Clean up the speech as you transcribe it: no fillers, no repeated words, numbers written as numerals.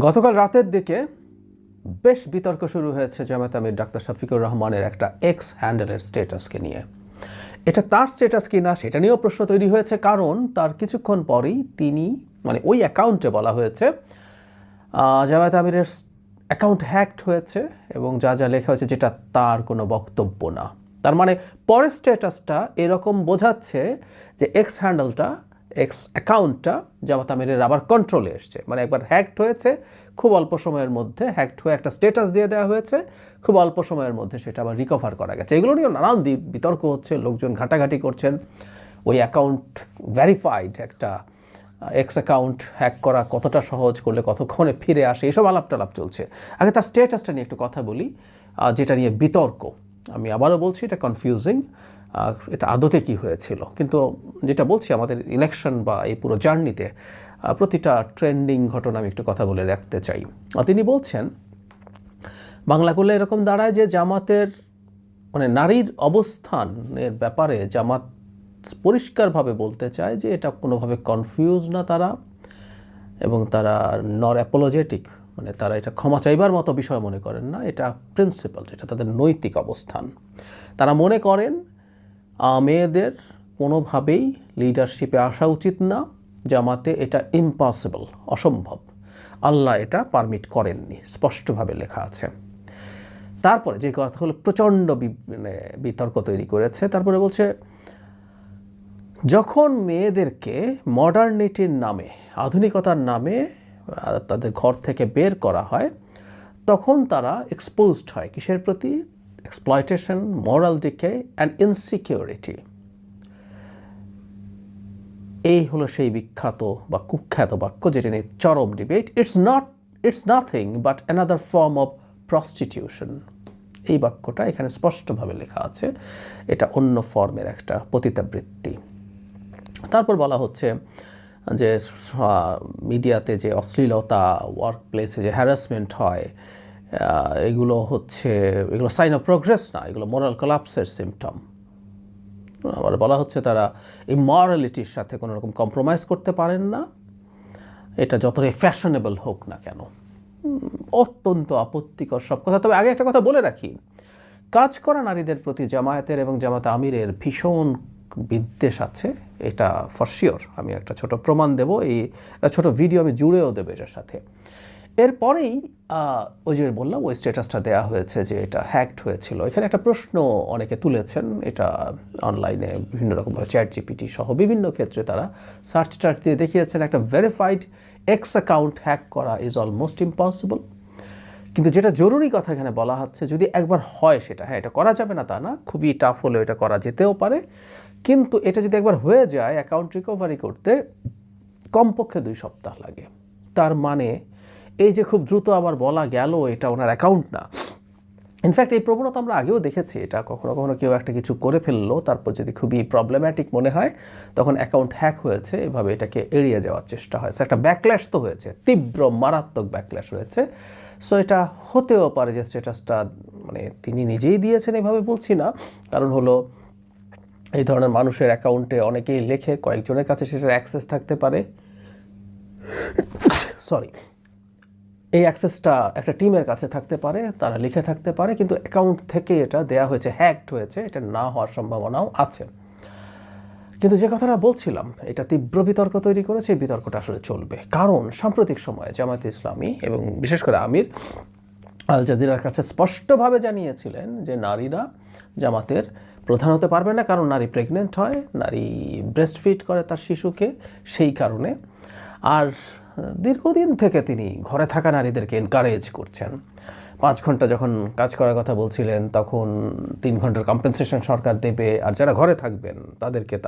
গতকাল রাতের দিকে বেশ বিতর্ক শুরু হয়েছে জামায়াত আমির ডাক্তার শফিকুর রহমানের একটা এক্স হ্যান্ডেলের স্ট্যাটাসকে নিয়ে। এটা তার স্ট্যাটাস কিনা সেটা নিয়েও প্রশ্ন তৈরি হয়েছে, কারণ তার কিছুক্ষণ পরেই তিনি ওই অ্যাকাউন্টে বলা হয়েছে জামায়াত আমিরের অ্যাকাউন্ট হ্যাকড হয়েছে এবং যা যা লেখা হয়েছে যেটা তার কোনো বক্তব্য না। তার মানে পরের স্ট্যাটাসটা এরকম বোঝাচ্ছে যে এক্স হ্যান্ডেলটা, এক্স অ্যাকাউন্টটা জামায়াত আমিরের আবার কন্ট্রোলে এসছে। একবার হ্যাকড হয়েছে, খুব অল্প সময়ের মধ্যে হ্যাকড হয়ে একটা স্ট্যাটাস দিয়ে দেওয়া হয়েছে, খুব অল্প সময়ের মধ্যে সেটা আবার রিকভার করা গেছে। এগুলো নিয়েও নানান বিতর্ক হচ্ছে, লোকজন ঘাটাঘাটি করছেন। ওই অ্যাকাউন্ট ভেরিফাইড একটা এক্স অ্যাকাউন্ট হ্যাক করা কতটা সহজ, করলে কতক্ষণে ফিরে আসে, এসব আলাপ টালাপ চলছে। আগে তার স্ট্যাটাসটা নিয়ে একটু কথা বলি, যেটা নিয়ে বিতর্ক। আমি আবারও বলছি, এটা কনফিউজিং, এটা আদতে কি হয়েছিল। কিন্তু যেটা বলছি, আমাদের ইলেকশন বা এই পুরো জার্নিতে প্রতিটা ট্রেন্ডিং ঘটনা আমি একটু কথা বলে রাখতে চাই। তিনি বলছেন, বাংলা করলে এরকম দাঁড়ায় যে জামাতের নারীর অবস্থানের ব্যাপারে জামাত পরিষ্কারভাবে বলতে চায় যে এটা কোনোভাবে কনফিউজ না তারা, এবং তারা নর অ্যাপোলজেটিক, তারা এটা ক্ষমা চাইবার মতো বিষয় মনে করেন না। এটা প্রিন্সিপাল, এটা তাদের নৈতিক অবস্থান। তারা মনে করেন মেয়েদের কোনোভাবেই লিডারশিপে আসা উচিত না, জামাতে এটা ইম্পসিবল, অসম্ভব, আল্লাহ এটা পারমিট করেননি, স্পষ্টভাবে লেখা আছে। তারপরে যে কথা হলো প্রচণ্ড বিতর্ক তৈরি করেছে, তারপরে বলছে যখন মেয়েদেরকে মডার্নিটির নামে, আধুনিকতার নামে তাদের ঘর থেকে বের করা হয়, তখন তারা এক্সপোজড হয় কিসের প্রতি? Exploitation, moral decay and insecurity. এই হলো সেই বিখ্যাত বা কুখ্যাত বাক্য যেটা নিয়ে চরম debate. It's nothing but another form of prostitution. এই বাক্যটা এখানে স্পষ্টভাবে লেখা আছে, এটা অন্য ফর্মের একটা পতিতাবৃত্তি। তারপর বলা হচ্ছে যে মিডিয়াতে যে অশ্লীলতা, ওয়ার্ক প্লেসে যে হ্যারাসমেন্ট হয়, এগুলো সাইন অফ প্রোগ্রেস না, এগুলো মোরাল কোলাপসের সিমটম। আবার বলা হচ্ছে তারা এই মরালিটির সাথে কোনো রকম কম্প্রোমাইজ করতে পারেন না, এটা যতটাই ফ্যাশনেবল হোক না কেন। অত্যন্ত আপত্তিকর সব কথা। তবে আগে একটা কথা বলে রাখি, কাজ করা নারীদের প্রতি জামায়াতের এবং জামাত আমিরের ভীষণ বিদ্বেষ আছে, এটা ফর শিওর। আমি একটা ছোট প্রমাণ দেব, একটা ছোট ভিডিও আমি জুড়েও দেবো এটার সাথে। এরপরেই ওই যে বললাম, ওই স্ট্যাটাসটা দেওয়া হয়েছে যে এটা হ্যাকড হয়েছিল। এখানে একটা প্রশ্ন অনেকে তুলেছেন, এটা অনলাইনে বিভিন্ন রকমভাবে চ্যাট জিপিটি সহ বিভিন্ন ক্ষেত্রে তারা সার্চ টার্চ দিয়ে দেখিয়েছেন, একটা ভেরিফাইড এক্স অ্যাকাউন্ট হ্যাক করা ইজ অলমোস্ট ইম্পসিবল। কিন্তু যেটা জরুরি কথা এখানে বলা হচ্ছে, যদি একবার হয় সেটা, হ্যাঁ এটা করা যাবে না তা না, খুবই টাফ হলেও এটা করা যেতেও পারে, কিন্তু এটা যদি একবার হয়ে যায় অ্যাকাউন্ট রিকভারি করতে কমপক্ষে 2 সপ্তাহ লাগে। তার মানে এই যে খুব দ্রুত আবার বলা গেল এটা ওনার অ্যাকাউন্ট না। ইনফ্যাক্ট এই প্রবণতা আমরা আগেও দেখেছি, এটা কখনো কখনো কেউ একটা কিছু করে ফেললো, তারপর যদি খুবই প্রবলেম্যাটিক মনে হয় তখন অ্যাকাউন্ট হ্যাক হয়েছে, এভাবে এটাকে এড়িয়ে যাওয়ার চেষ্টা হয়। একটা ব্যাকল্যাশ তো হয়েছে, তীব্র মারাত্মক ব্যাকল্যাশ হয়েছে। সো এটা হতেও পারে যে স্ট্যাটাসটা তিনি নিজেই দিয়েছেন, এভাবে বলছি না, কারণ হলো এই ধরনের মানুষের অ্যাকাউন্টে অনেকেই লেখে, কয়েকজনের কাছে সেটার অ্যাক্সেস থাকতে পারে, এই অ্যাক্সেসটা একটা টিমের কাছে থাকতে পারে, তারা লিখে থাকতে পারে, কিন্তু অ্যাকাউন্ট থেকে এটা দেয়া হয়েছে, হ্যাকড হয়েছে, এটা না হওয়ার সম্ভাবনাও আছে। কিন্তু যে কথাটা বলছিলাম, এটা তীব্র বিতর্ক তৈরি করেছে। এই বিতর্কটা আসলে চলবে, কারণ সাম্প্রতিক সময়ে জামায়াতে ইসলামী এবং বিশেষ করে আমির আল জাজিরার কাছে স্পষ্টভাবে জানিয়েছিলেন যে নারীরা জামাতের প্রধান হতে পারবে না, কারণ নারী প্রেগনেন্ট হয়, নারী ব্রেস্ট ফিড করে তার শিশুকে, সেই কারণে। আর দীর্ঘদিন থেকে তিনি ঘরে থাকা নারীদেরকে এনকারেজ করছেন। 5 ঘন্টা যখন কাজ করার কথা বলছিলেন, তখন 3 ঘন্টার কম্পেনসেশন সরকার দেবে, আর যারা ঘরে থাকবেন তাদেরকে